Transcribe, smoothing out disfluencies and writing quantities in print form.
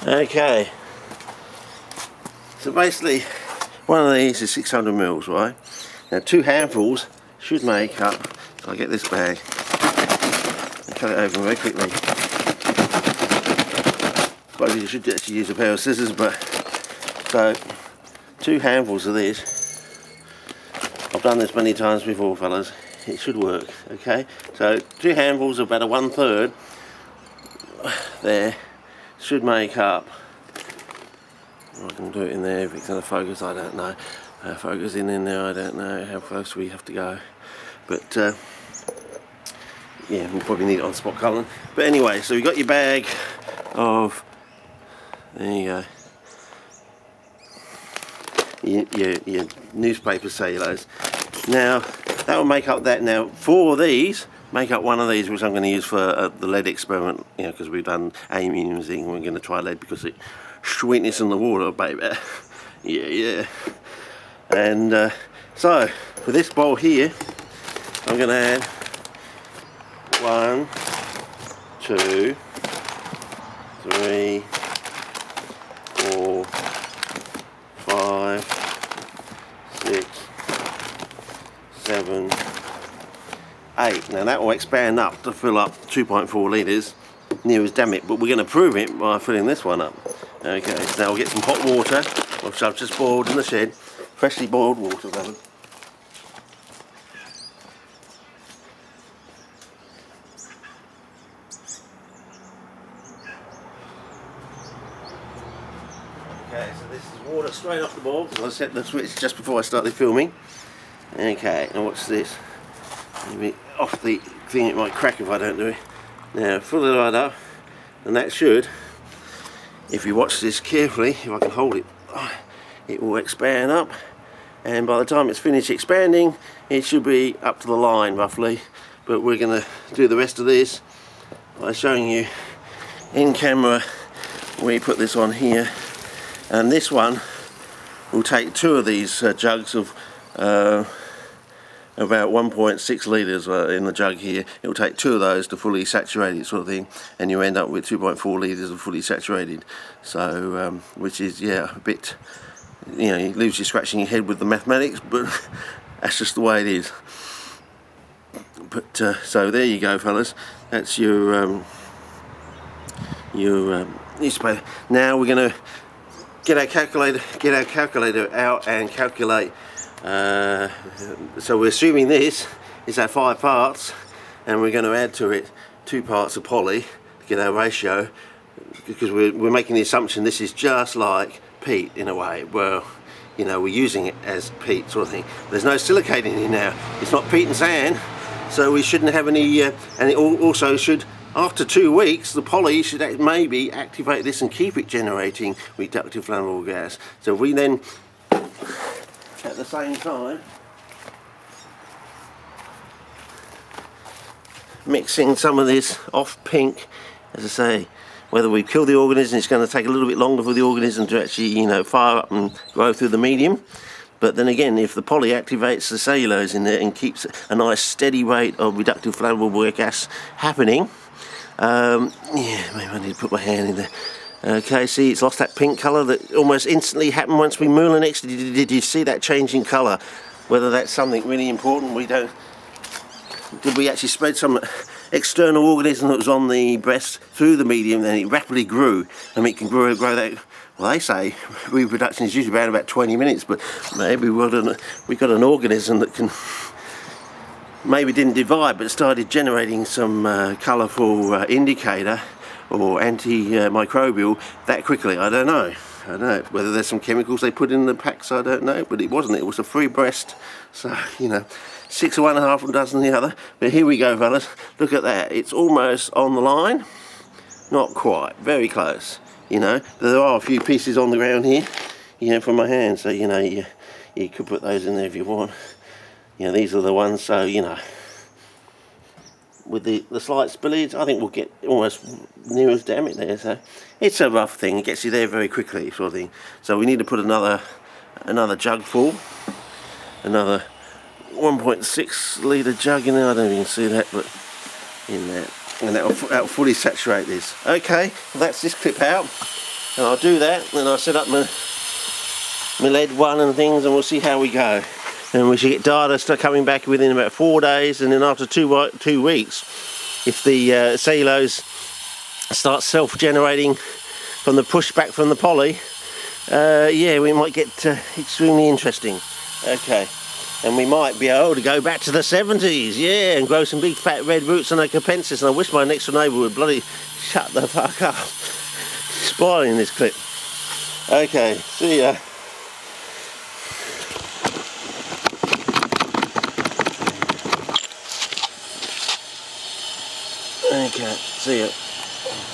Okay, so basically one of these is 600 mils, right? Now 2 handfuls should make up, so I get this bag and cut it open very quickly. Suppose you should actually use a pair of scissors, but so 2 handfuls of this. I've done this many times before, fellas. It should work. Okay, so 2 handfuls of about a 1/3 there should make up. I can do it in there if it's going to focus, I don't know. Focusing in there, I don't know how close we have to go. But yeah, we'll probably need it on spot colouring. But anyway, so you've got your bag of, there you go, your newspaper cellulose. Now, that will make up that. Now, 4 of these make up one of these, which I'm going to use for the lead experiment, you know, because we've done amines and we're going to try lead because it sweetness in the water, baby. Yeah. And so for this bowl here, I'm going to add 1, 2, 3, 4, 5, 6, 7, 8. Now that will expand up to fill up 2.4 litres, near as damn it, but we're going to prove it by filling this one up. Okay, so now we'll get some hot water, which I've just boiled in the shed, freshly boiled water, brother. Okay, so this is water straight off the boil, because I set the switch just before I started filming. Okay, now watch this. Maybe off the thing, it might crack if I don't do it. Now fill it right up, and that should, if you watch this carefully, if I can hold it, it will expand up, and by the time it's finished expanding, it should be up to the line roughly. But we're going to do the rest of this by showing you in camera. We put this on here, and this one will take 2 of these jugs of about 1.6 litres in the jug here. It will take 2 of those to fully saturate it, sort of thing, and you end up with 2.4 litres of fully saturated. So which is, yeah, a bit, you know, you leaves you scratching your head with the mathematics, but that's just the way it is. But so there you go, fellas. That's your newspaper. Now we're going to get our calculator out and calculate. So we're assuming this is our 5 parts, and we're going to add to it 2 parts of poly to get our ratio, because we're making the assumption this is just like peat in a way. Well, you know, we're using it as peat sort of thing. There's no silicate in here now. It's not peat and sand, so we shouldn't have any. And it also should, after 2 weeks, the poly should maybe activate this and keep it generating reductive flammable gas. So we then, at the same time, mixing some of this off pink, as I say, whether we kill the organism, it's going to take a little bit longer for the organism to actually, you know, fire up and grow through the medium. But then again, if the poly activates the cellulose in there and keeps a nice steady rate of reductive flammable gas happening, yeah, maybe I need to put my hand in there. Okay, see, it's lost that pink colour that almost instantly happened once we Moulinex. Did you see that change in colour? Whether that's something really important, we don't. Did we actually spread some external organism that was on the breast through the medium, and it rapidly grew, and it can grow that. Well, they say reproduction is usually about 20 minutes, but maybe we got an organism that can, maybe didn't divide, but started generating some colourful indicator or antimicrobial that quickly. I don't know. Whether there's some chemicals they put in the packs, I don't know, but it wasn't. It was a free breast, so, you know, 6 of one and half a dozen the other. But here we go, fellas. Look at that. It's almost on the line. Not quite. Very close. You know, there are a few pieces on the ground here, you know, from my hand. So, you know, you could put those in there if you want. You know, these are the ones. So, you know, with the slight spillage, I think we'll get almost near as damn it there. So it's a rough thing. It gets you there very quickly, sort of thing. So we need to put another jug full, another 1.6 litre jug in there. I don't know if you can see that, but in there, and that'll fully saturate this. Okay, well, that's this clip out. And I'll do that, and I'll set up my lead one and things, and we'll see how we go. And we should get data start coming back within about 4 days, and then after 2 weeks, if the cellulose starts self-generating from the pushback from the poly, yeah, we might get extremely interesting. Okay, and we might be able to go back to the 70s, yeah, and grow some big fat red roots on a capensis. And I wish my next door neighbour would bloody shut the fuck up. Spoiling this clip. Okay, see ya. Okay, see ya.